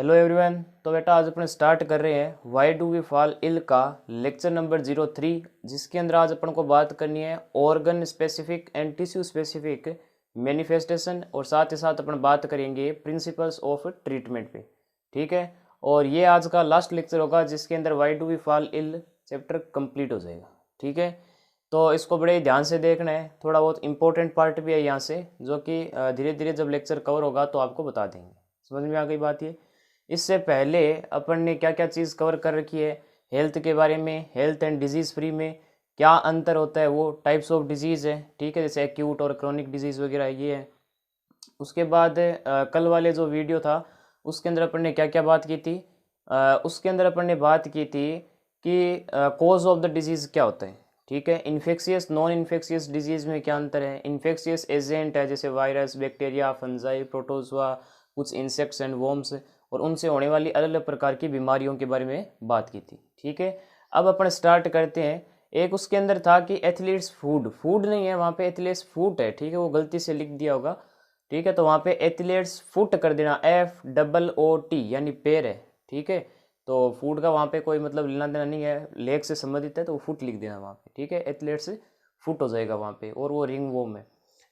Hello everyone. तो बेटा आज अपन स्टार्ट कर रहे हैं why do we fall ill का लेक्चर नंबर 03, जिसके अंदर आज अपन को बात करनी है organ specific and tissue specific manifestation, और साथ ही साथ अपन बात करेंगे प्रिंसिपल्स ऑफ ट्रीटमेंट पे। ठीक है, और ये आज का लास्ट लेक्चर होगा जिसके अंदर why do we fall ill chapter complete हो जाएगा। ठीक है, तो इसको बड़े ध्यान से देखना है, थोड़ा बहुत इंपॉर्टेंट पार्ट भी है यहाँ से, जो कि धीरे धीरे जब लेक्चर कवर होगा तो आपको बता देंगे। समझ में आ गई बात ये। इससे पहले अपन ने क्या क्या चीज़ कवर कर रखी है हेल्थ के बारे में, हेल्थ एंड डिजीज़ फ्री में क्या अंतर होता है, वो टाइप्स ऑफ डिजीज़ है। ठीक है, जैसे एक्यूट और क्रोनिक डिजीज़ वगैरह ये है। उसके बाद कल वाले जो वीडियो था उसके अंदर अपन ने क्या क्या बात की थी। उसके अंदर अपन ने बात की थी कि कॉज ऑफ द डिजीज़ क्या होता है। ठीक है, इन्फेक्शियस नॉन इन्फेक्शियस डिजीज़ में क्या अंतर है। इन्फेक्शियस एजेंट है जैसे वायरस, बैक्टीरिया, फंजाई, प्रोटोजोआ, कुछ इंसेक्ट्स एंड वॉर्म्स, और उनसे होने वाली अलग अलग प्रकार की बीमारियों के बारे में बात की थी। ठीक है, अब अपन स्टार्ट करते हैं। एक उसके अंदर था कि एथलीट्स फूड, फूड नहीं है वहाँ पे, एथलीट्स फूट है। ठीक है, वो गलती से लिख दिया होगा। ठीक है, तो वहाँ पे एथलीट्स फुट कर देना, FOOT यानी पैर है। ठीक है, तो फूड का वहाँ पे कोई मतलब लेना देना नहीं है, लेग से संबंधित है तो वो फुट लिख देना वहाँ पे। ठीक है, एथलीट्स फुट हो जाएगा वहाँ पे, और वो रिंग वोम है।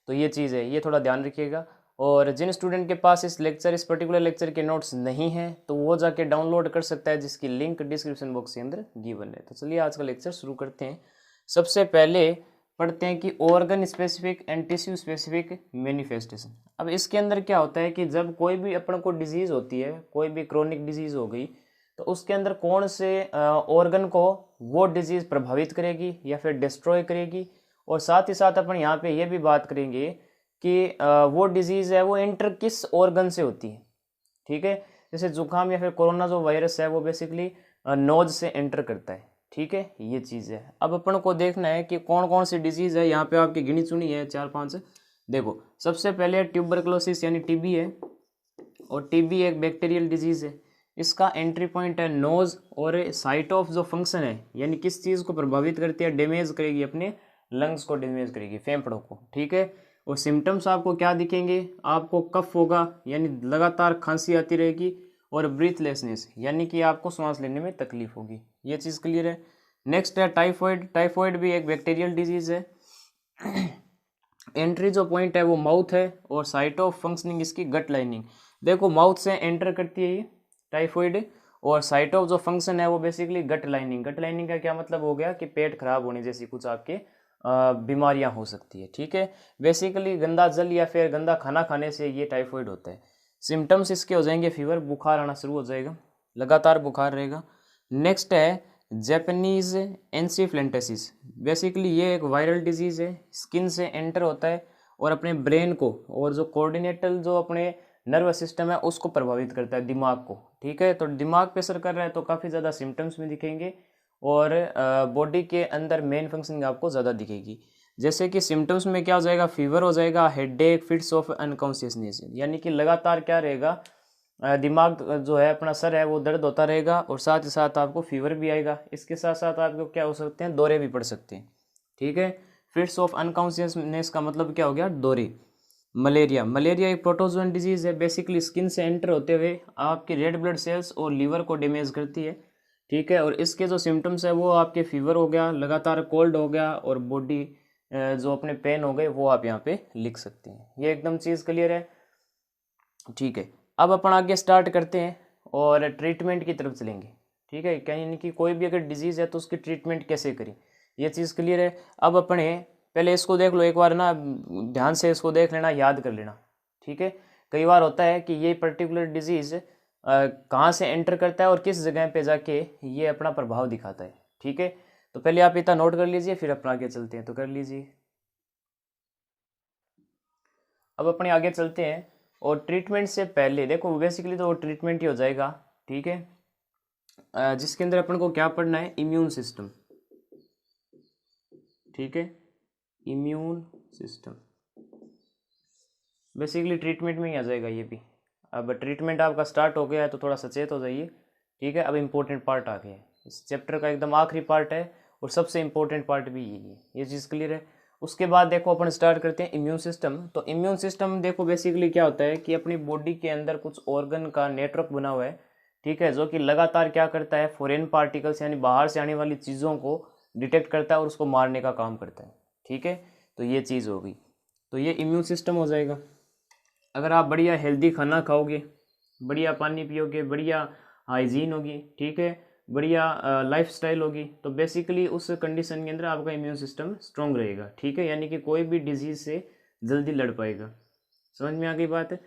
तो ये चीज़ है, ये थोड़ा ध्यान रखिएगा। और जिन स्टूडेंट के पास इस पर्टिकुलर लेक्चर के नोट्स नहीं हैं तो वो जाके डाउनलोड कर सकता है, जिसकी लिंक डिस्क्रिप्शन बॉक्स के अंदर गिवन है। तो चलिए आज का लेक्चर शुरू करते हैं। सबसे पहले पढ़ते हैं कि organ specific and tissue specific manifestation. अब इसके अंदर क्या होता है कि जब कोई भी अपन को डिजीज़ होती है, कोई भी क्रोनिक डिजीज़ हो गई, तो उसके अंदर कौन से ऑर्गन को वो डिजीज़ प्रभावित करेगी या फिर डिस्ट्रॉय करेगी। और साथ ही साथ अपन यहाँ पे ये भी बात करेंगे कि वो डिजीज़ है वो एंटर किस ऑर्गन से होती है। ठीक है, जैसे जुकाम या फिर कोरोना जो वायरस है वो बेसिकली नोज से एंटर करता है। ठीक है, ये चीज़ है। अब अपन को देखना है कि कौन कौन सी डिजीज़ है। यहाँ पे आपकी गिनी चुनी है 4-5। देखो, सबसे पहले ट्यूबरकुलोसिस यानी टीबी है, और टीबी एक बैक्टीरियल डिजीज़ है। इसका एंट्री पॉइंट है नोज, और साइट ऑफ जो फंक्शन है यानी किस चीज़ को प्रभावित करती है, डैमेज करेगी, अपने लंग्स को डैमेज करेगी, फेफड़ों को। ठीक है, और सिम्टम्स आपको क्या दिखेंगे, आपको कफ होगा यानी लगातार खांसी आती रहेगी, और ब्रीथलेसनेस यानी कि आपको सांस लेने में तकलीफ होगी। ये चीज़ क्लियर है। नेक्स्ट है टाइफॉइड। टाइफॉइड भी एक बैक्टीरियल डिजीज़ है। एंट्री जो पॉइंट है वो माउथ है, और साइट ऑफ फंक्शनिंग इसकी गट लाइनिंग। देखो, माउथ से एंटर करती है ये टाइफॉइड, और साइट ऑफ जो फंक्शन है वो बेसिकली गट लाइनिंग। गट लाइनिंग का क्या मतलब हो गया कि पेट खराब होने जैसी कुछ आपके बीमारियां हो सकती है। ठीक है, बेसिकली गंदा जल या फिर गंदा खाना खाने से ये टाइफॉइड होता है। सिम्टम्स इसके हो जाएंगे फीवर, बुखार आना शुरू हो जाएगा, लगातार बुखार रहेगा। नेक्स्ट है जैपनीज एनसीफ्लेंटेसिस। बेसिकली ये एक वायरल डिजीज़ है, स्किन से एंटर होता है और अपने ब्रेन को, और जो कोऑर्डिनेटल जो अपने नर्वस सिस्टम है उसको प्रभावित करता है, दिमाग को। ठीक है, तो दिमाग पे असर कर रहा है तो काफ़ी ज़्यादा सिम्टम्स में दिखेंगे, और बॉडी के अंदर मेन फंक्शनिंग आपको ज़्यादा दिखेगी। जैसे कि सिम्टम्स में क्या हो जाएगा, फीवर हो जाएगा, हेडेक, फिट्स ऑफ अनकॉन्शियसनेस, यानी कि लगातार क्या रहेगा, दिमाग जो है अपना सर है वो दर्द होता रहेगा, और साथ ही साथ आपको फीवर भी आएगा। इसके साथ साथ आपको क्या हो सकते हैं, दौरे भी पड़ सकते हैं। ठीक है, फिट्स ऑफ अनकॉन्शियसनेस का मतलब क्या हो गया, दौरे। मलेरिया। मलेरिया एक प्रोटोजोन डिजीज़ है, बेसिकली स्किन से एंटर होते हुए आपके रेड ब्लड सेल्स और लीवर को डैमेज करती है। ठीक है, और इसके जो सिम्टम्स है वो आपके फीवर हो गया, लगातार कोल्ड हो गया, और बॉडी जो अपने पेन हो गए वो आप यहाँ पे लिख सकते हैं। ये एकदम चीज़ क्लियर है। ठीक है, अब अपन आगे स्टार्ट करते हैं और ट्रीटमेंट की तरफ चलेंगे। ठीक है, यानी कि कोई भी अगर डिजीज़ है तो उसकी ट्रीटमेंट कैसे करें, ये चीज़ क्लियर है। अब अपने पहले इसको देख लो एक बार ना, ध्यान से इसको देख लेना, याद कर लेना। ठीक है, कई बार होता है कि ये पर्टिकुलर डिजीज़ कहाँ से एंटर करता है और किस जगह पे जाके ये अपना प्रभाव दिखाता है। ठीक है, तो पहले आप इतना नोट कर लीजिए, फिर अपना आगे चलते हैं। तो कर लीजिए। अब अपने आगे चलते हैं, और ट्रीटमेंट से पहले देखो बेसिकली तो वो ट्रीटमेंट ही हो जाएगा। ठीक है, जिसके अंदर अपन को क्या पढ़ना है, इम्यून सिस्टम। ठीक है, इम्यून सिस्टम बेसिकली ट्रीटमेंट में ही आ जाएगा ये भी। अब ट्रीटमेंट आपका स्टार्ट हो गया है तो थोड़ा सचेत हो जाइए। ठीक है, अब इम्पोर्टेंट पार्ट आ गया है, इस चैप्टर का एकदम आखिरी पार्ट है, और सबसे इम्पोर्टेंट पार्ट भी यही है। ये चीज़ क्लियर है। उसके बाद देखो अपन स्टार्ट करते हैं इम्यून सिस्टम। तो इम्यून सिस्टम देखो बेसिकली क्या होता है कि अपनी बॉडी के अंदर कुछ ऑर्गन का नेटवर्क बना हुआ है, ठीक है, जो कि लगातार क्या करता है, फॉरेन पार्टिकल्स यानी बाहर से आने वाली चीज़ों को डिटेक्ट करता है और उसको मारने का काम करता है, ठीक है। तो ये चीज़ हो गई, तो ये इम्यून सिस्टम हो जाएगा। अगर आप बढ़िया हेल्दी खाना खाओगे, बढ़िया पानी पियोगे, बढ़िया हाइजीन होगी, ठीक है, बढ़िया लाइफस्टाइल होगी, तो बेसिकली उस कंडीशन के अंदर आपका इम्यून सिस्टम स्ट्रांग रहेगा, ठीक है, यानी कि कोई भी डिजीज़ से जल्दी लड़ पाएगा। समझ में आ गई बात है।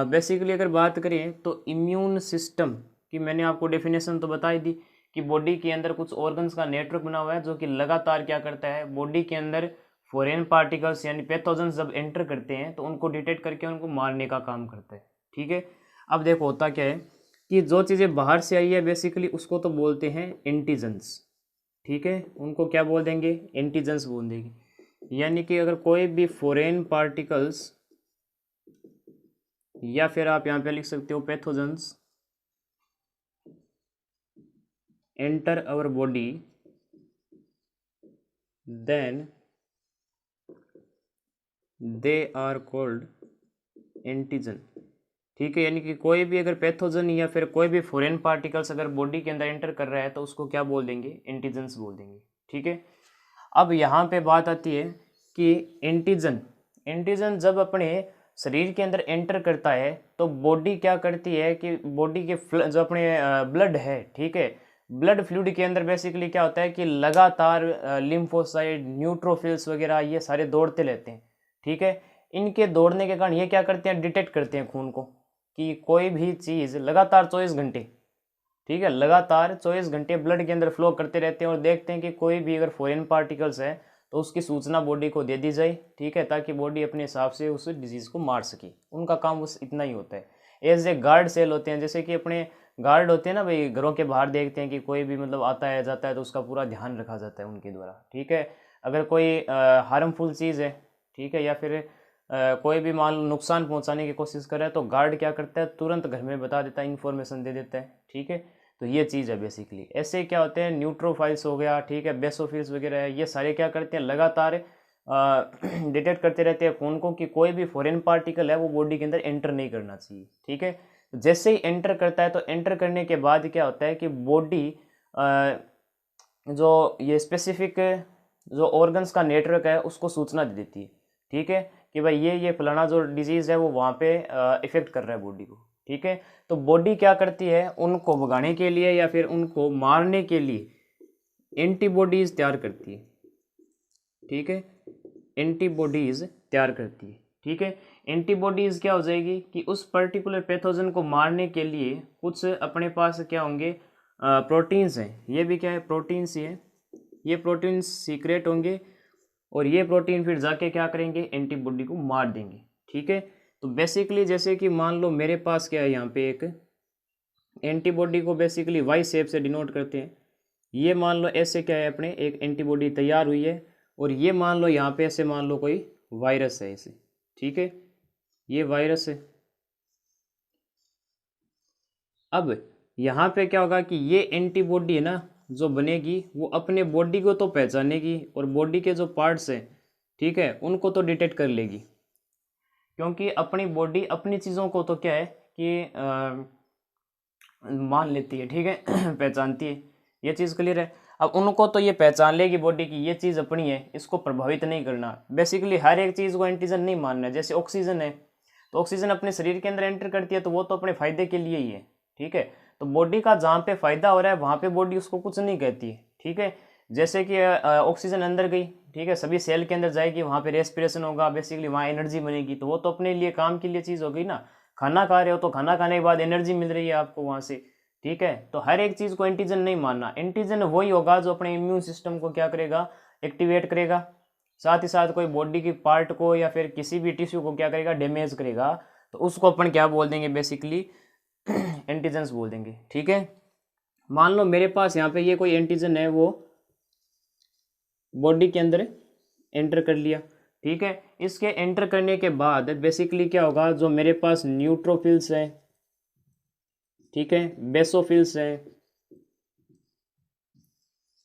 बेसिकली अगर बात करें तो इम्यून सिस्टम की मैंने आपको डेफिनेशन तो बता ही दी कि बॉडी के अंदर कुछ ऑर्गन्स का नेटवर्क बना हुआ है जो कि लगातार क्या करता है, बॉडी के अंदर फॉरेन पार्टिकल्स यानी पैथोजेंस जब एंटर करते हैं तो उनको डिटेक्ट करके उनको मारने का काम करता है, ठीक है। अब देखो होता क्या है कि जो चीज़ें बाहर से आई है बेसिकली उसको तो बोलते हैं एंटीजेंस, ठीक है, उनको क्या बोल देंगे, एंटीजेंस बोल देंगे। यानी कि अगर कोई भी फॉरेन पार्टिकल्स या फिर आप यहाँ पे लिख सकते हो pathogens enter our body, then they are called antigen, ठीक है। यानी कि कोई भी अगर पैथोजन या फिर कोई भी फॉरेन पार्टिकल्स अगर बॉडी के अंदर एंटर कर रहा है तो उसको क्या बोल देंगे, एंटीजेंस बोल देंगे, ठीक है। अब यहाँ पे बात आती है कि एंटीजन एंटीजन जब अपने शरीर के अंदर एंटर करता है तो बॉडी क्या करती है कि बॉडी के जो अपने ब्लड है, ठीक है, ब्लड फ्लूइड के अंदर बेसिकली क्या होता है कि लगातार लिम्फोसाइट, न्यूट्रोफिल्स वगैरह ये सारे दौड़ते रहते हैं, ठीक है। इनके दौड़ने के कारण ये क्या करते हैं, डिटेक्ट करते हैं खून को कि कोई भी चीज़ लगातार 24 घंटे, ठीक है, लगातार 24 घंटे ब्लड के अंदर फ्लो करते रहते हैं और देखते हैं कि कोई भी अगर फॉरेन पार्टिकल्स है तो उसकी सूचना बॉडी को दे दी जाए, ठीक है, ताकि बॉडी अपने हिसाब से उस डिजीज़ को मार सके। उनका काम बस इतना ही होता है। एज ए गार्ड सेल होते हैं, जैसे कि अपने गार्ड होते हैं ना भाई, घरों के बाहर देखते हैं कि कोई भी मतलब आता है जाता है तो उसका पूरा ध्यान रखा जाता है उनके द्वारा, ठीक है। अगर कोई हार्मफुल चीज़ है, ठीक है, या फिर कोई भी मान लो नुकसान पहुंचाने की कोशिश कर रहा है तो गार्ड क्या करता है, तुरंत घर में बता देता है, इन्फॉर्मेशन दे देता है, ठीक है। तो ये चीज़ है बेसिकली। ऐसे क्या होते हैं, न्यूट्रोफाइल्स हो गया, ठीक है, बेसोफिल्स वगैरह है, ये सारे क्या करते हैं, लगातार डिटेक्ट करते रहते हैं खून को कि कोई भी फॉरेन पार्टिकल है वो बॉडी के अंदर एंटर नहीं करना चाहिए, ठीक है। जैसे ही एंटर करता है तो एंटर करने के बाद क्या होता है कि बॉडी जो ये स्पेसिफिक जो ऑर्गन्स का नेटवर्क है उसको सूचना दे देती है, ठीक है, कि भाई ये फलाना जो डिजीज़ है वो वहाँ पे इफेक्ट कर रहा है बॉडी को, ठीक है। तो बॉडी क्या करती है, उनको भगाने के लिए या फिर उनको मारने के लिए एंटीबॉडीज़ तैयार करती है, ठीक है, एंटीबॉडीज़ तैयार करती है, ठीक है। एंटीबॉडीज़ क्या हो जाएगी कि उस पर्टिकुलर पैथोजन को मारने के लिए कुछ अपने पास क्या होंगे, प्रोटीन्स हैं, ये भी क्या है, प्रोटीन्स ही है, ये प्रोटीन्स सीक्रेट होंगे और ये प्रोटीन फिर जाके क्या करेंगे, एंटीबॉडी को मार देंगे, ठीक है। तो बेसिकली जैसे कि मान लो मेरे पास क्या है, यहाँ पे एक एंटीबॉडी को बेसिकली वाई शेप से डिनोट करते हैं। ये मान लो ऐसे क्या है, अपने एक एंटीबॉडी तैयार हुई है और ये मान लो यहाँ पे ऐसे मान लो कोई वायरस है ऐसे, ठीक है, ये वायरस है। अब यहाँ पे क्या होगा कि ये एंटीबॉडी है ना जो बनेगी वो अपने बॉडी को तो पहचानेगी और बॉडी के जो पार्ट्स हैं, ठीक है, उनको तो डिटेक्ट कर लेगी, क्योंकि अपनी बॉडी अपनी चीज़ों को तो क्या है कि मान लेती है, ठीक है, पहचानती है, ये चीज़ क्लियर है। अब उनको तो ये पहचान लेगी बॉडी की ये चीज़ अपनी है, इसको प्रभावित नहीं करना। बेसिकली हर एक चीज़ को एंटीजन नहीं मानना है। जैसे ऑक्सीजन है तो ऑक्सीजन अपने शरीर के अंदर एंटर करती है तो वो तो अपने फायदे के लिए ही है, ठीक है। तो बॉडी का जहाँ पे फायदा हो रहा है वहाँ पे बॉडी उसको कुछ नहीं कहती है, ठीक है। जैसे कि ऑक्सीजन अंदर गई, ठीक है, सभी सेल के अंदर जाएगी, वहाँ पे रेस्पिरेशन होगा, बेसिकली वहाँ एनर्जी बनेगी, तो वो तो अपने लिए काम के लिए चीज़ हो गई ना। खाना खा रहे हो तो खाना खाने के बाद एनर्जी मिल रही है आपको वहाँ से, ठीक है। तो हर एक चीज़ को एंटीजन नहीं मानना। एंटीजन वही होगा जो अपने इम्यून सिस्टम को क्या करेगा, एक्टिवेट करेगा, साथ ही साथ कोई बॉडी की पार्ट को या फिर किसी भी टिश्यू को क्या करेगा, डैमेज करेगा, तो उसको अपन क्या बोल देंगे, बेसिकली एंटीजेंस बोल देंगे, ठीक है। मान लो मेरे पास यहाँ पे ये कोई एंटीजन है वो बॉडी के अंदर एंटर कर लिया, ठीक है। इसके एंटर करने के बाद बेसिकली क्या होगा, जो मेरे पास न्यूट्रोफिल्स हैं, ठीक है, बेसोफिल्स हैं,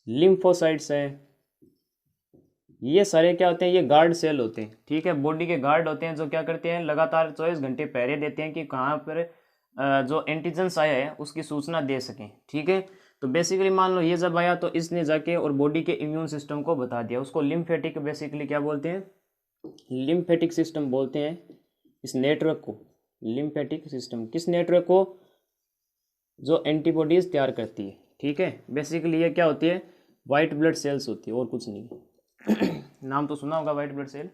लिम्फोसाइट्स हैं, ये सारे क्या होते हैं, ये गार्ड सेल होते हैं, ठीक है, बॉडी के गार्ड होते हैं जो क्या करते हैं, लगातार 24 घंटे पहरे देते हैं कि कहाँ पर जो एंटीजेंस आया है उसकी सूचना दे सकें, ठीक है। तो बेसिकली मान लो ये जब आया तो इसने जाके और बॉडी के इम्यून सिस्टम को बता दिया, उसको लिम्फेटिक बेसिकली क्या बोलते हैं, लिम्फेटिक सिस्टम बोलते हैं इस नेटवर्क को। लिम्फेटिक सिस्टम किस नेटवर्क को, जो एंटीबॉडीज तैयार करती है, ठीक है। बेसिकली ये क्या होती है, वाइट ब्लड सेल्स होती है और कुछ नहीं। नाम तो सुना होगा वाइट ब्लड सेल,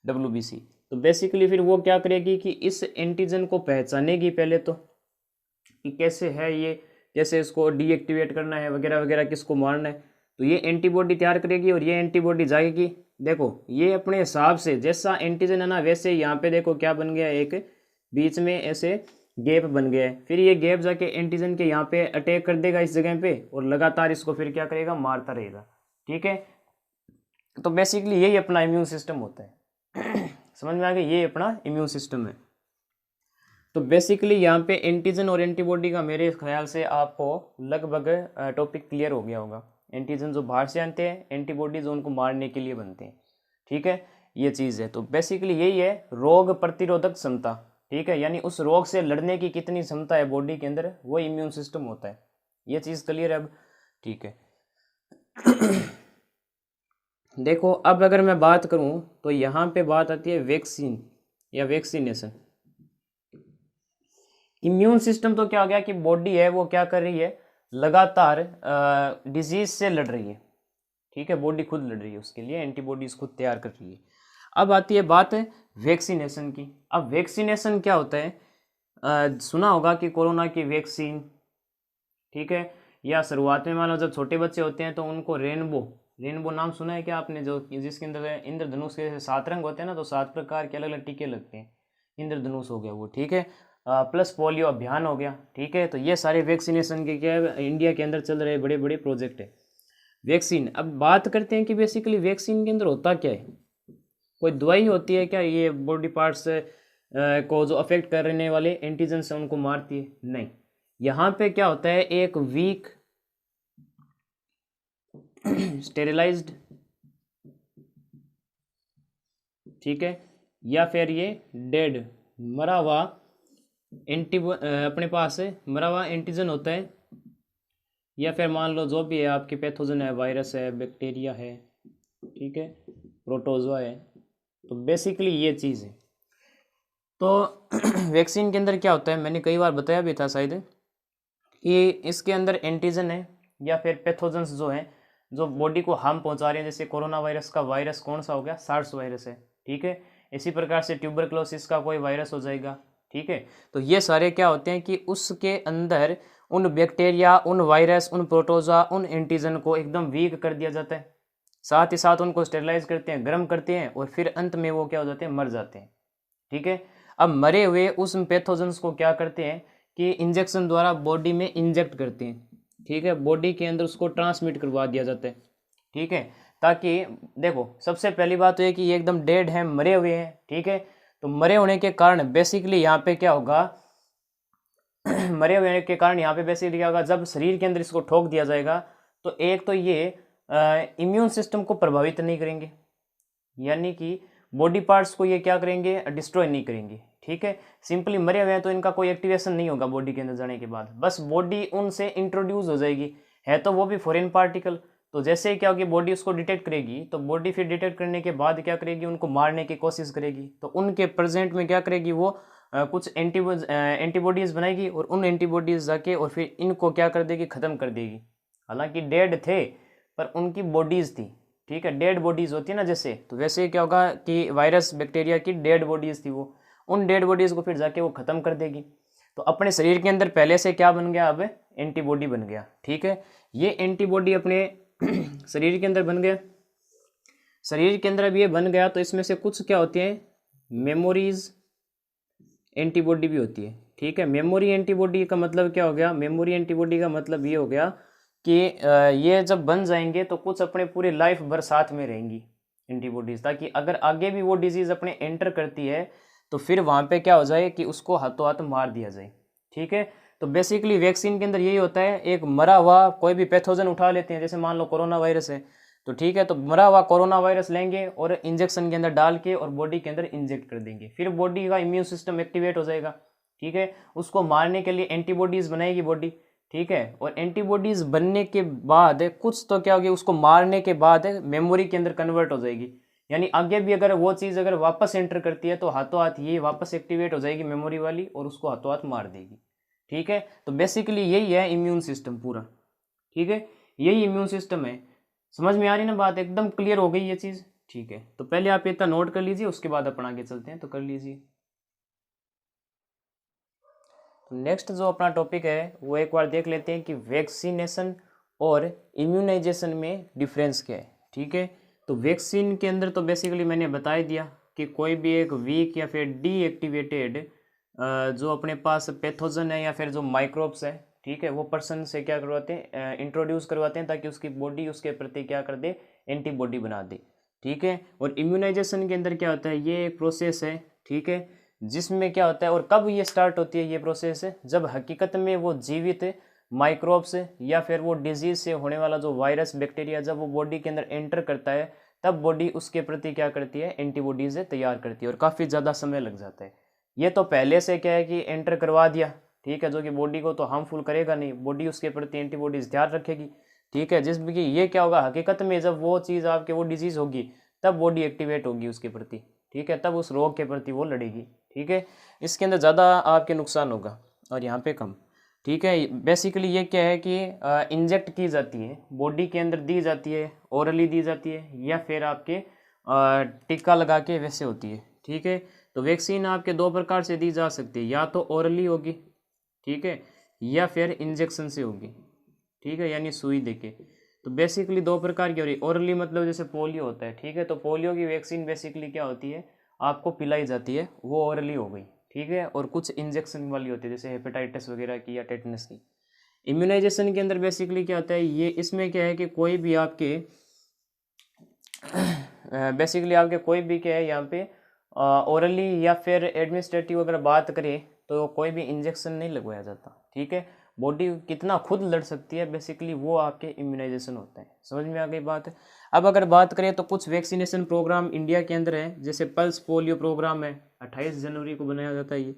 WBC। तो बेसिकली फिर वो क्या करेगी कि इस एंटीजन को पहचानेगी पहले तो, कि कैसे है ये, कैसे इसको डीएक्टिवेट करना है वगैरह वगैरह, किसको मारना है। तो ये एंटीबॉडी तैयार करेगी और ये एंटीबॉडी जाएगी, देखो ये अपने हिसाब से जैसा एंटीजन है ना, वैसे यहाँ पे देखो क्या बन गया, एक बीच में ऐसे गैप बन गया है। फिर ये गैप जाके एंटीजन के यहाँ पे अटैक कर देगा इस जगह पे, और लगातार इसको फिर क्या करेगा, मारता रहेगा, ठीक है। तो बेसिकली यही अपना इम्यून सिस्टम होता है। समझ में आ गया, ये अपना इम्यून सिस्टम है। तो बेसिकली यहाँ पे एंटीजन और एंटीबॉडी का मेरे ख्याल से आपको लगभग टॉपिक क्लियर हो गया होगा। एंटीजन जो बाहर से आते हैं, एंटीबॉडी जो उनको मारने के लिए बनते हैं, ठीक है, ये चीज़ है। तो बेसिकली यही है रोग प्रतिरोधक क्षमता, ठीक है, यानी उस रोग से लड़ने की कितनी क्षमता है बॉडी के अंदर, वो इम्यून सिस्टम होता है। ये चीज़ क्लियर है अब, ठीक है। देखो अब अगर मैं बात करूं तो यहाँ पे बात आती है वैक्सीन या वैक्सीनेशन। इम्यून सिस्टम तो क्या हो गया कि बॉडी है वो क्या कर रही है, लगातार डिजीज से लड़ रही है, ठीक है, बॉडी खुद लड़ रही है, उसके लिए एंटीबॉडीज खुद तैयार कर रही है। अब आती है बात वैक्सीनेशन की। अब वैक्सीनेशन क्या होता है, सुना होगा कि कोरोना की वैक्सीन, ठीक है, या शुरुआत में मान लो जब छोटे बच्चे होते हैं तो उनको रेनबो नाम सुना है क्या आपने, जो जिसके अंदर इंद्रधनुष के 7 रंग होते हैं ना, तो 7 प्रकार के अलग अलग टीके लगते हैं, इंद्रधनुष हो गया वो, ठीक है, प्लस पोलियो अभियान हो गया, ठीक है। तो ये सारे वैक्सीनेशन के क्या है, इंडिया के अंदर चल रहे बड़े बड़े प्रोजेक्ट है वैक्सीन। अब बात करते हैं कि बेसिकली वैक्सीन के अंदर होता क्या है, कोई दवाई होती है क्या, ये बॉडी पार्ट्स को जो अफेक्ट करने वाले एंटीजन से उनको मारती है, नहीं। यहाँ पे क्या होता है, एक वीक स्टेरिलाइज्ड, ठीक है, या फिर ये डेड मरा हुआ अपने पास मरा हुआ एंटीजन होता है, या फिर मान लो जो भी है आपके पैथोजन है, वायरस है, बैक्टीरिया है, ठीक है, प्रोटोजोआ है। तो बेसिकली ये चीज़ है। तो वैक्सीन के अंदर क्या होता है, मैंने कई बार बताया भी था शायद, कि इसके अंदर एंटीजन है या फिर पैथोजन्स जो हैं जो बॉडी को हार्म पहुंचा रहे हैं। जैसे कोरोना वायरस का वायरस कौन सा हो गया, सार्स वायरस है, ठीक है। इसी प्रकार से ट्यूबरक्लोसिस का कोई वायरस हो जाएगा, ठीक है। तो ये सारे क्या होते हैं कि उसके अंदर उन बैक्टीरिया, उन वायरस, उन प्रोटोजा, उन एंटीजन को एकदम वीक कर दिया जाता है, साथ ही साथ उनको स्टेरिलाइज करते हैं, गर्म करते हैं, और फिर अंत में वो क्या हो जाते हैं, मर जाते हैं, ठीक है। अब मरे हुए उस पैथोजन्स को क्या करते हैं कि इंजेक्शन द्वारा बॉडी में इंजेक्ट करते हैं, ठीक है, बॉडी के अंदर उसको ट्रांसमिट करवा दिया जाता है, ठीक है। ताकि देखो सबसे पहली बात तो ये कि ये एकदम डेड हैं, मरे हुए हैं, ठीक है। तो मरे होने के कारण बेसिकली यहाँ पे क्या होगा, मरे होने के कारण यहाँ पे बेसिकली क्या होगा, जब शरीर के अंदर इसको ठोक दिया जाएगा तो एक तो ये इम्यून सिस्टम को प्रभावित नहीं करेंगे, यानी कि बॉडी पार्ट्स को ये क्या करेंगे, डिस्ट्रॉय नहीं करेंगे, ठीक है। सिंपली मरे हुए हैं तो इनका कोई एक्टिवेशन नहीं होगा बॉडी के अंदर जाने के बाद, बस बॉडी उनसे इंट्रोड्यूस हो जाएगी, है तो वो भी फॉरेन पार्टिकल। तो जैसे ही क्या होगी, बॉडी उसको डिटेक्ट करेगी, तो बॉडी फिर डिटेक्ट करने के बाद क्या करेगी, उनको मारने की कोशिश करेगी। तो उनके प्रेजेंट में क्या करेगी, वो कुछ एंटीबॉडीज़ बनाएगी, और उन एंटीबॉडीज़ जाके और फिर इनको क्या कर देगी, ख़त्म कर देगी। हालांकि डेड थे पर उनकी बॉडीज़ थी, ठीक है, डेड बॉडीज़ होती है ना जैसे, तो वैसे क्या होगा कि वायरस बैक्टीरिया की डेड बॉडीज़ थी, वो उन डेड बॉडीज़ को फिर जाके वो ख़त्म कर देगी। तो अपने शरीर के अंदर पहले से क्या बन गया, अब एंटीबॉडी बन गया, ठीक है। ये एंटीबॉडी अपने शरीर के अंदर बन गया, शरीर के अंदर अब ये बन गया, तो इसमें से कुछ क्या होती है, मेमोरीज एंटीबॉडी भी होती है, ठीक है। मेमोरी एंटीबॉडी का मतलब क्या हो गया, मेमोरी एंटीबॉडी का मतलब ये हो गया कि ये जब बन जाएंगे तो कुछ अपने पूरे लाइफ भर साथ में रहेंगी एंटीबॉडीज़, ताकि अगर आगे भी वो डिजीज़ अपने एंटर करती है तो फिर वहाँ पे क्या हो जाए कि उसको हाथों हाथ मार दिया जाए, ठीक है। तो बेसिकली वैक्सीन के अंदर यही होता है, एक मरा हुआ कोई भी पैथोजन उठा लेते हैं, जैसे मान लो कोरोना वायरस है, तो ठीक है, तो मरा हुआ कोरोना वायरस लेंगे और इंजेक्शन के अंदर डाल के और बॉडी के अंदर इंजेक्ट कर देंगे, फिर बॉडी का इम्यून सिस्टम एक्टिवेट हो जाएगा। ठीक है, उसको मारने के लिए एंटीबॉडीज बनाएगी बॉडी। ठीक है, और एंटीबॉडीज बनने के बाद कुछ तो क्या होगी, उसको मारने के बाद मेमोरी के अंदर कन्वर्ट हो जाएगी, यानी आगे भी अगर वो चीज़ अगर वापस एंटर करती है तो हाथों हाथ ये वापस एक्टिवेट हो जाएगी मेमोरी वाली और उसको हाथों हाथ मार देगी। ठीक है, तो बेसिकली यही है इम्यून सिस्टम पूरा। ठीक है, यही इम्यून सिस्टम है। समझ में आ रही ना बात, एकदम क्लियर हो गई ये चीज़। ठीक है, तो पहले आप इतना नोट कर लीजिए, उसके बाद अपन आगे चलते हैं, तो कर लीजिए। तो नेक्स्ट जो अपना टॉपिक है वो एक बार देख लेते हैं कि वैक्सीनेशन और इम्यूनाइजेशन में डिफरेंस क्या है। ठीक है, तो वैक्सीन के अंदर तो बेसिकली मैंने बता ही दिया कि कोई भी एक वीक या फिर डीएक्टिवेटेड जो अपने पास पैथोजन है या फिर जो माइक्रोब्स है, ठीक है, वो पर्सन से क्या करवाते हैं, इंट्रोड्यूस करवाते हैं ताकि उसकी बॉडी उसके प्रति क्या कर दे, एंटीबॉडी बना दे। ठीक है, और इम्यूनाइजेशन के अंदर क्या होता है, ये एक प्रोसेस है। ठीक है, जिसमें क्या होता है और कब ये स्टार्ट होती है ये प्रोसेस है, जब हकीकत में वो जीवित माइक्रोब्स या फिर वो डिजीज से होने वाला जो वायरस बैक्टीरिया जब वो बॉडी के अंदर एंटर करता है, तब बॉडी उसके प्रति क्या करती है, एंटीबॉडीज तैयार करती है, और काफ़ी ज़्यादा समय लग जाता है। ये तो पहले से क्या है कि एंटर करवा दिया, ठीक है, जो कि बॉडी को तो हार्मफुल करेगा नहीं, बॉडी उसके प्रति एंटीबॉडीज तैयार रखेगी। ठीक है, जिसमें कि ये क्या होगा, हकीकत में जब वो चीज़ आपके वो डिजीज़ होगी तब बॉडी एक्टिवेट होगी उसके प्रति। ठीक है, तब उस रोग के प्रति वो लड़ेगी। ठीक है, इसके अंदर ज़्यादा आपके नुकसान होगा और यहाँ पे कम। ठीक है, बेसिकली ये क्या है कि इंजेक्ट की जाती है, बॉडी के अंदर दी जाती है, ओरली दी जाती है या फिर आपके टीका लगा के वैसे होती है। ठीक है, तो वैक्सीन आपके दो प्रकार से दी जा सकती है, या तो ओरली होगी, ठीक है, या फिर इंजेक्शन से होगी। ठीक है, यानी सुई देके। तो बेसिकली दो प्रकार की हो रही, ओरली मतलब जैसे पोलियो होता है। ठीक है, तो पोलियो की वैक्सीन बेसिकली क्या होती है, आपको पिलाई जाती है, वो ओरली हो गई। ठीक है, और कुछ इंजेक्शन वाली होती है जैसे हेपेटाइटिस वगैरह की या टेटनस की। इम्यूनाइजेशन के अंदर बेसिकली क्या होता है, ये इसमें क्या है कि कोई भी आपके बेसिकली आपके कोई भी क्या है यहाँ पे ओरली या फिर एडमिनिस्ट्रेटिव अगर बात करें तो कोई भी इंजेक्शन नहीं लगवाया जाता। ठीक है, बॉडी कितना खुद लड़ सकती है, बेसिकली वो आपके इम्यूनाइजेशन होता है। समझ में आ गई बात है। अब अगर बात करें तो कुछ वैक्सीनेशन प्रोग्राम इंडिया के अंदर है, जैसे पल्स पोलियो प्रोग्राम है, 28 जनवरी को बनाया जाता है ये।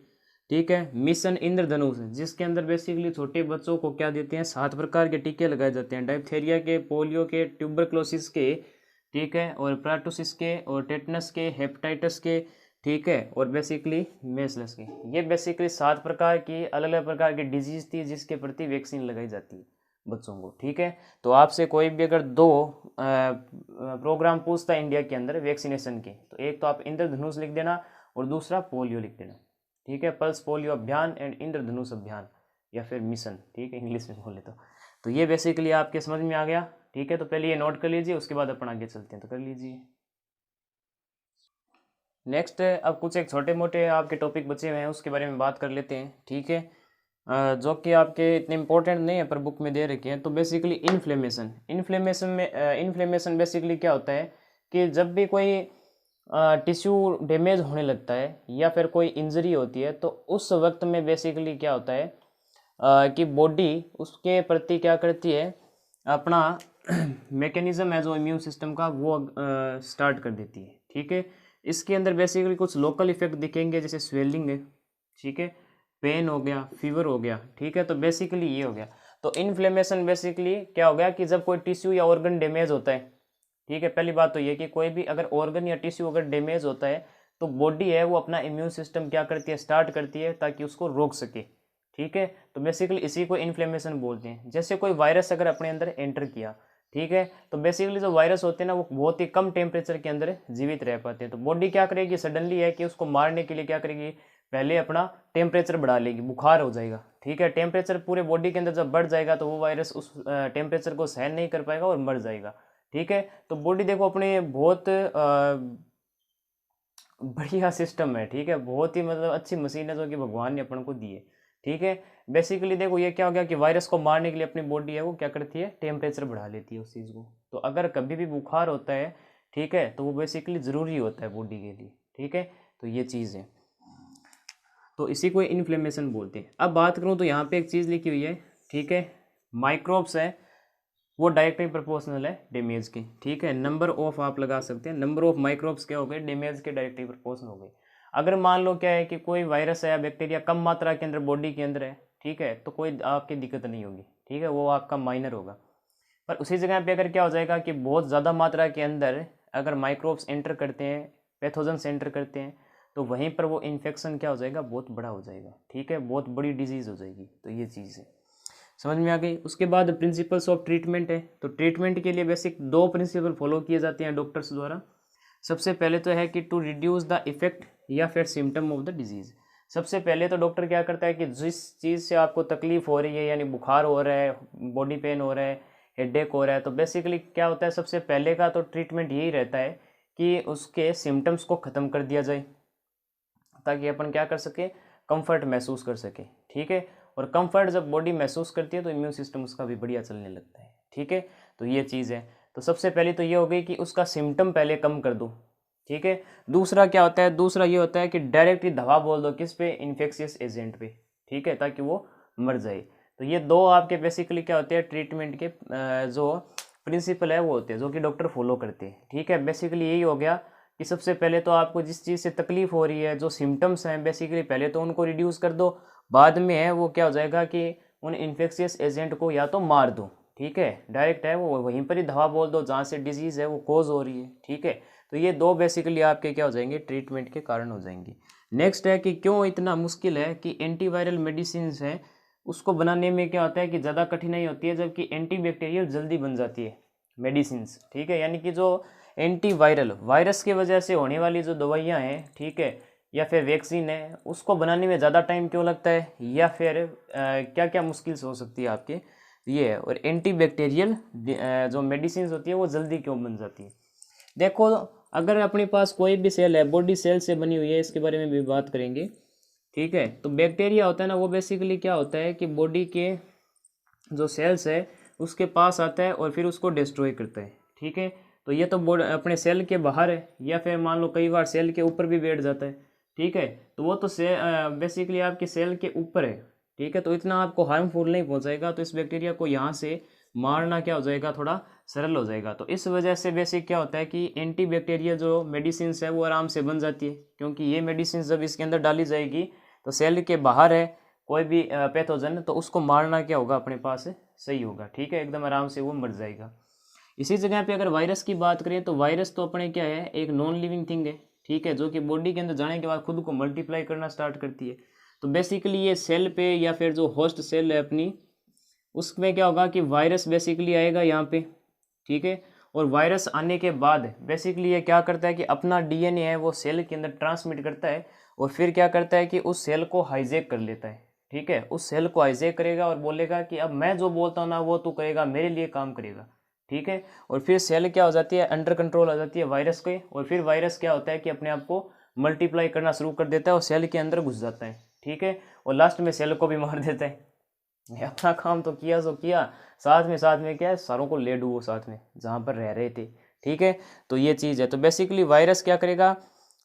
ठीक है, मिशन इंद्रधनुष जिसके अंदर बेसिकली छोटे बच्चों को क्या देते हैं, 7 प्रकार के टीके लगाए जाते हैं, डायप्थेरिया के, पोलियो के, ट्यूबरक्लोसिस के, ठीक है, और प्राटोसिस के, और टेटनस के, हेपेटाइटिस के, ठीक है, और बेसिकली मेसलस की। ये बेसिकली 7 प्रकार की अलग अलग प्रकार की डिजीज थी जिसके प्रति वैक्सीन लगाई जाती है बच्चों को। ठीक है, तो आपसे कोई भी अगर दो प्रोग्राम पूछता है इंडिया के अंदर वैक्सीनेशन के, तो एक तो आप इंद्रधनुष लिख देना और दूसरा पोलियो लिख देना। ठीक है, पल्स पोलियो अभियान एंड इंद्रधनुष अभियान या फिर मिशन, ठीक है, इंग्लिश में बोले तो ये बेसिकली आपके समझ में आ गया। ठीक है, तो पहले ये नोट कर लीजिए, उसके बाद अपन आगे चलते हैं, तो कर लीजिए। नेक्स्ट अब कुछ एक छोटे मोटे आपके टॉपिक बचे हुए हैं उसके बारे में बात कर लेते हैं। ठीक है, जो कि आपके इतने इंपॉर्टेंट नहीं है पर बुक में दे रखे हैं। तो बेसिकली इन्फ्लेमेशन बेसिकली क्या होता है कि जब भी कोई टिश्यू डैमेज होने लगता है या फिर कोई इंजरी होती है तो उस वक्त में बेसिकली क्या होता है कि बॉडी उसके प्रति क्या करती है, अपना मैकेनिज्म है जो इम्यून सिस्टम का वो स्टार्ट कर देती है। ठीक है, इसके अंदर बेसिकली कुछ लोकल इफेक्ट दिखेंगे जैसे स्वेलिंग है, ठीक है, पेन हो गया, फीवर हो गया। ठीक है, तो बेसिकली ये हो गया। तो इन्फ्लेमेशन बेसिकली क्या हो गया कि जब कोई टिश्यू या ऑर्गन डैमेज होता है, ठीक है, पहली बात तो ये कि कोई भी अगर ऑर्गन या टिश्यू अगर डैमेज होता है तो बॉडी है वो अपना इम्यून सिस्टम क्या करती है, स्टार्ट करती है ताकि उसको रोक सके। ठीक है, तो बेसिकली इसी को इन्फ्लेमेशन बोलते हैं। जैसे कोई वायरस अगर अपने अंदर एंटर किया, ठीक है, तो बेसिकली जो वायरस होते हैं ना वो बहुत ही कम टेम्परेचर के अंदर जीवित रह पाते हैं। तो बॉडी क्या करेगी, सडनली है कि उसको मारने के लिए क्या करेगी, पहले अपना टेम्परेचर बढ़ा लेगी, बुखार हो जाएगा। ठीक है, टेम्परेचर पूरे बॉडी के अंदर जब बढ़ जाएगा तो वो वायरस उस टेम्परेचर को सहन नहीं कर पाएगा और मर जाएगा। ठीक है, तो बॉडी देखो अपने बहुत बढ़िया सिस्टम है। ठीक है, बहुत ही मतलब अच्छी मशीन है जो कि भगवान ने अपन को दी है। ठीक है, बेसिकली देखो ये क्या हो गया कि वायरस को मारने के लिए अपनी बॉडी है वो क्या करती है, टेम्परेचर बढ़ा लेती है उस चीज़ को। तो अगर कभी भी बुखार होता है, ठीक है, तो वो बेसिकली ज़रूरी होता है बॉडी के लिए। ठीक है, तो ये चीज़ है, तो इसी को इन्फ्लेमेशन बोलते हैं। अब बात करूँ तो यहाँ पे एक चीज़ लिखी हुई है, ठीक है, माइक्रोब्स है वो डायरेक्टली प्रोपोर्शनल है डैमेज के, ठीक है। नंबर ऑफ आप लगा सकते हैं, नंबर ऑफ माइक्रोब्स क्या हो गए, डैमेज के डायरेक्टली प्रोपोर्शनल हो गए। अगर मान लो क्या है कि कोई वायरस है या बैक्टीरिया कम मात्रा के अंदर बॉडी के अंदर है, ठीक है, तो कोई आपकी दिक्कत नहीं होगी, ठीक है, वो आपका माइनर होगा। पर उसी जगह पे अगर क्या हो जाएगा कि बहुत ज़्यादा मात्रा के अंदर अगर माइक्रोब्स एंटर करते हैं, पैथोजन्स एंटर करते हैं, तो वहीं पर वो इन्फेक्शन क्या हो जाएगा, बहुत बड़ा हो जाएगा, ठीक है, बहुत बड़ी डिजीज़ हो जाएगी। तो ये चीज़ है, समझ में आ गई। उसके बाद प्रिंसिपल्स ऑफ ट्रीटमेंट है। तो ट्रीटमेंट के लिए बेसिक 2 प्रिंसिपल फॉलो किए जाते हैं डॉक्टर्स द्वारा। सबसे पहले तो है कि टू रिड्यूस द इफेक्ट या फिर सिम्टम ऑफ द डिजीज़। सबसे पहले तो डॉक्टर क्या करता है कि जिस चीज़ से आपको तकलीफ हो रही है, यानी बुखार हो रहा है, बॉडी पेन हो रहा है, हेडेक हो रहा है, तो बेसिकली क्या होता है, सबसे पहले का तो ट्रीटमेंट यही रहता है कि उसके सिम्टम्स को ख़त्म कर दिया जाए, ताकि अपन क्या कर सके, कंफर्ट महसूस कर सके, ठीक है। और कंफर्ट जब बॉडी महसूस करती है तो इम्यून सिस्टम उसका भी बढ़िया चलने लगता है, ठीक है। तो ये चीज़ है। तो सबसे पहले तो ये हो गई कि उसका सिम्टम पहले कम कर दो, ठीक है। दूसरा क्या होता है, दूसरा ये होता है कि डायरेक्टली दवा बोल दो किस पे, इन्फेक्शियस एजेंट पे, ठीक है, ताकि वो मर जाए। तो ये 2 आपके बेसिकली क्या होते हैं ट्रीटमेंट के जो प्रिंसिपल है वो होते हैं, जो कि डॉक्टर फॉलो करते हैं, ठीक है। बेसिकली यही हो गया कि सबसे पहले तो आपको जिस चीज़ से तकलीफ हो रही है, जो सिम्टम्स हैं, बेसिकली पहले तो उनको रिड्यूस कर दो, बाद में है वो क्या हो जाएगा कि उन इन्फेक्शियस एजेंट को या तो मार दो, ठीक है, डायरेक्ट है वो वहीं पर ही दवा बोल दो जहाँ से डिजीज़ है वो कोज हो रही है, ठीक है। तो ये 2 बेसिकली आपके क्या हो जाएंगे, ट्रीटमेंट के कारण हो जाएंगे। नेक्स्ट है कि क्यों इतना मुश्किल है कि एंटीवायरल मेडिसिन है उसको बनाने में क्या होता है कि ज़्यादा कठिनाई होती है, जबकि एंटीबैक्टीरियल जल्दी बन जाती है मेडिसिन, ठीक है। यानी कि जो एंटीवायरल वायरस की वजह से होने वाली जो दवाइयाँ हैं, ठीक है, या फिर वैक्सीन है, उसको बनाने में ज़्यादा टाइम क्यों लगता है, या फिर क्या क्या मुश्किल हो सकती है आपके, ये है। और एंटीबैक्टीरियल जो मेडिसिन होती है वो जल्दी क्यों बन जाती है। देखो, अगर अपने पास कोई भी सेल है, बॉडी सेल से बनी हुई है, इसके बारे में भी बात करेंगे, ठीक है। तो बैक्टीरिया होता है ना, वो बेसिकली क्या होता है कि बॉडी के जो सेल्स है उसके पास आता है और फिर उसको डिस्ट्रॉय करता है, ठीक है। तो ये तो अपने सेल के बाहर है, या फिर मान लो कई बार सेल के ऊपर भी बैठ जाता है, ठीक है। तो वो तो बेसिकली आपके सेल के ऊपर है, ठीक है। तो इतना आपको हार्मफुल नहीं पहुंचाएगा, तो इस बैक्टीरिया को यहाँ से मारना क्या हो जाएगा, थोड़ा सरल हो जाएगा। तो इस वजह से बेसिक क्या होता है कि एंटी बैक्टीरियल जो मेडिसिन है वो आराम से बन जाती है, क्योंकि ये मेडिसिन जब इसके अंदर डाली जाएगी तो सेल के बाहर है कोई भी पैथोजन, तो उसको मारना क्या होगा, अपने पास सही होगा, ठीक है, एकदम आराम से वो मर जाएगा। इसी जगह पे अगर वायरस की बात करें तो वायरस तो अपने क्या है, एक नॉन लिविंग थिंग है, ठीक है, जो कि बॉडी के अंदर जाने के बाद खुद को मल्टीप्लाई करना स्टार्ट करती है। तो बेसिकली ये सेल पे या फिर जो होस्ट सेल है अपनी, उसमें क्या होगा कि वायरस बेसिकली आएगा यहाँ पे, ठीक है। और वायरस आने के बाद बेसिकली ये क्या करता है कि अपना डीएनए है वो सेल के अंदर ट्रांसमिट करता है, और फिर क्या करता है कि उस सेल को हाईजैक कर लेता है, ठीक है। उस सेल को हाईजैक करेगा और बोलेगा कि अब मैं जो बोलता हूँ ना वो तू करेगा, मेरे लिए काम करेगा, ठीक है। और फिर सेल क्या हो जाती है, अंडर कंट्रोल आ जाती है वायरस के, और फिर वायरस क्या होता है कि अपने आप को मल्टीप्लाई करना शुरू कर देता है और सेल के अंदर घुस जाता है, ठीक है। और लास्ट में सेल को भी मार देता है। अपना काम तो किया सो किया, साथ में क्या है, सारों को ले डूबो साथ में जहाँ पर रह रहे थे, ठीक है। तो ये चीज़ है। तो बेसिकली वायरस क्या करेगा,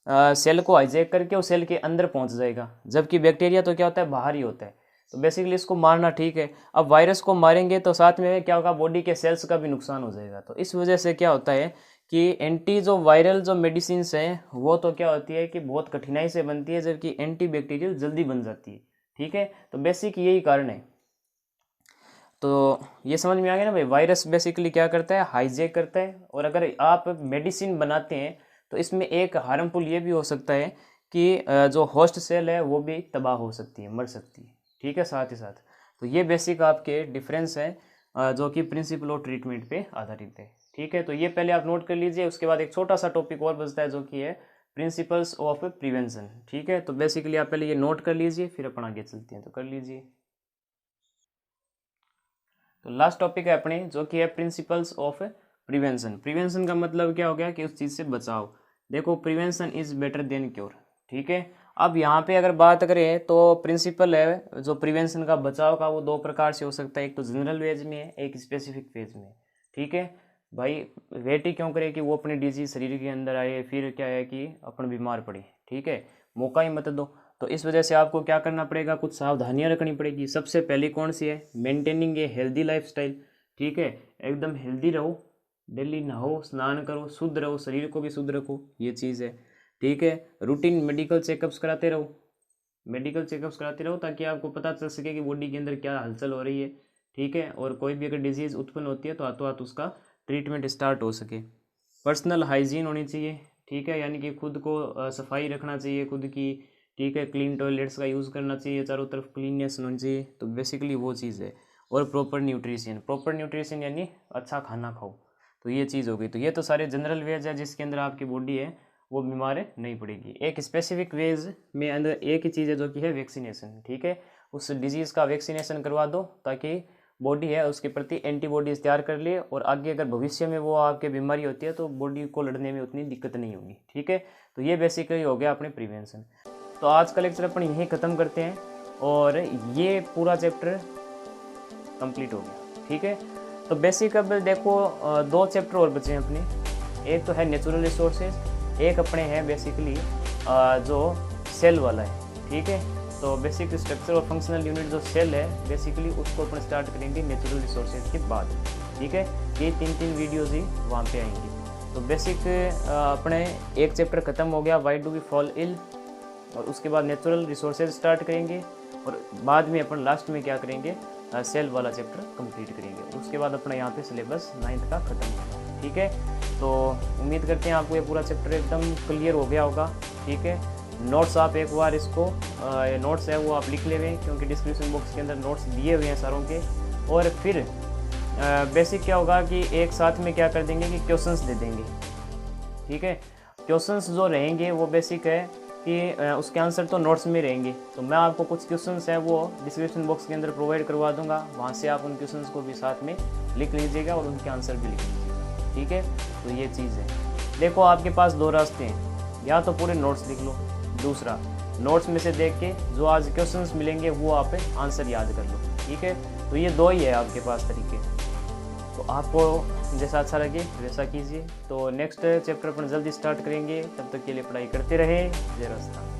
सेल को हाईजैक करके उस सेल के अंदर पहुंच जाएगा, जबकि बैक्टीरिया तो क्या होता है, बाहर ही होता है। तो बेसिकली इसको मारना ठीक है। अब वायरस को मारेंगे तो साथ में क्या होगा, बॉडी के सेल्स का भी नुकसान हो जाएगा। तो इस वजह से क्या होता है कि एंटी जो वायरल जो मेडिसिन हैं वो तो क्या होती है कि बहुत कठिनाई से बनती है, जबकि एंटी बैक्टीरियल जल्दी बन जाती है, ठीक है। तो बेसिक यही कारण है। तो ये समझ में आ गया ना भाई, वायरस बेसिकली क्या करता है, हाईजैक करता है। और अगर आप मेडिसिन बनाते हैं तो इसमें एक हार्मफुल ये भी हो सकता है कि जो होस्ट सेल है वो भी तबाह हो सकती है, मर सकती है, ठीक है, साथ ही साथ। तो ये बेसिक आपके डिफरेंस है जो कि प्रिंसिपल ऑफ ट्रीटमेंट पे आधारित है, ठीक है। तो ये पहले आप नोट कर लीजिए। उसके बाद एक छोटा सा टॉपिक और बचता है जो कि है प्रिंसिपल्स ऑफ प्रिवेंशन, ठीक है। तो बेसिकली आप पहले ये नोट कर लीजिए, फिर अपन आगे चलते हैं। तो कर लीजिए। तो लास्ट टॉपिक है अपने जो कि है प्रिंसिपल्स ऑफ प्रिवेंशन। प्रिवेंशन का मतलब क्या हो गया कि उस चीज़ से बचाव। देखो, prevention is better than cure, ठीक है। अब यहाँ पे अगर बात करें तो प्रिंसिपल है जो प्रिवेंशन का, बचाव का, वो 2 प्रकार से हो सकता है। एक तो जनरल वेज में है, एक स्पेसिफिक वेज में, ठीक है। भाई वेट ही क्यों करे कि वो अपनी डिजीज शरीर के अंदर आए, फिर क्या है कि अपन बीमार पड़े, ठीक है, मौका ही मत दो। तो इस वजह से आपको क्या करना पड़ेगा, कुछ सावधानियां रखनी पड़ेगी। सबसे पहली कौन सी है, मेंटेनिंग ए हेल्दी लाइफस्टाइल, ठीक है। एकदम हेल्दी रहो, डेली नहाओ, स्नान करो, शुद्ध रहो, शरीर को भी शुद्ध रखो, ये चीज़ है। ठीक है। रूटीन मेडिकल चेकअप्स कराते रहो, मेडिकल चेकअप्स कराते रहो, ताकि आपको पता चल सके कि बॉडी के अंदर क्या हलचल हो रही है। ठीक है। और कोई भी अगर डिजीज़ उत्पन्न होती है तो हाथों हाथ उसका ट्रीटमेंट स्टार्ट हो सके। पर्सनल हाइजीन होनी चाहिए। ठीक है। यानी कि खुद को सफाई रखना चाहिए खुद की। ठीक है। क्लीन टॉयलेट्स का यूज़ करना चाहिए, चारों तरफ क्लीननेस होनी चाहिए, तो बेसिकली वो चीज़ है। और प्रॉपर न्यूट्रिशन यानी अच्छा खाना खाओ, तो ये चीज़ हो गई। तो ये तो सारे जनरल वेज है जिसके अंदर आपकी बॉडी है वो बीमार नहीं पड़ेगी। एक स्पेसिफिक वेज में अंदर एक ही चीज़ है जो कि है वैक्सीनेशन। ठीक है। उस डिजीज़ का वैक्सीनेशन करवा दो, ताकि बॉडी है उसके प्रति एंटीबॉडीज़ तैयार कर ले, और आगे अगर भविष्य में वो आपके बीमारी होती है तो बॉडी को लड़ने में उतनी दिक्कत नहीं होगी। ठीक है। तो ये बेसिकली हो गया अपने प्रिवेंशन। तो आज का लेक्चर अपन यहीं ख़त्म करते हैं, और ये पूरा चैप्टर कंप्लीट हो गया। ठीक है। तो बेसिक अब देखो 2 चैप्टर और बचे हैं अपने। एक तो है नेचुरल रिसोर्सेज, एक अपने हैं बेसिकली जो सेल वाला है। ठीक है। तो बेसिक स्ट्रक्चर और फंक्शनल यूनिट जो सेल है बेसिकली उसको अपन स्टार्ट करेंगे नेचुरल रिसोर्सेज के बाद। ठीक है। ये 3 वीडियोज़ ही वहाँ पे आएंगी। तो बेसिक अपने एक चैप्टर ख़त्म हो गया, why do we fall ill, और उसके बाद नेचुरल रिसोर्सेज स्टार्ट करेंगे, और बाद में अपन लास्ट में क्या करेंगे, सेल वाला चैप्टर कंप्लीट करेंगे। उसके बाद अपना यहाँ पे सिलेबस 9th का ख़त्म होगा। ठीक है। तो उम्मीद करते हैं आपको ये पूरा चैप्टर एकदम क्लियर हो गया होगा। ठीक है। नोट्स आप एक बार इसको नोट्स है वो आप लिख ले हुए, क्योंकि डिस्क्रिप्शन बॉक्स के अंदर नोट्स दिए हुए हैं सारों के। और फिर बेसिक क्या होगा कि एक साथ में क्या कर देंगे कि क्वेश्चंस दे देंगे। ठीक है। क्वेश्चंस जो रहेंगे वो बेसिक है कि उसके आंसर तो नोट्स में रहेंगे, तो मैं आपको कुछ क्वेश्चंस हैं वो डिस्क्रिप्शन बॉक्स के अंदर प्रोवाइड करवा दूंगा, वहाँ से आप उन क्वेश्चंस को भी साथ में लिख लीजिएगा और उनके आंसर भी लिख लीजिएगा। ठीक है। तो ये चीज़ है। देखो आपके पास 2 रास्ते हैं, या तो पूरे नोट्स लिख लो, दूसरा नोट्स में से देख के जो आज क्वेश्चंस मिलेंगे वो आप आंसर याद कर लो। ठीक है। तो ये 2 ही है आपके पास तरीके, तो आपको जैसा अच्छा लगे वैसा कीजिए। तो नेक्स्ट चैप्टर अपन जल्दी स्टार्ट करेंगे, तब तक के लिए पढ़ाई करते रहे। जय राजस्थान।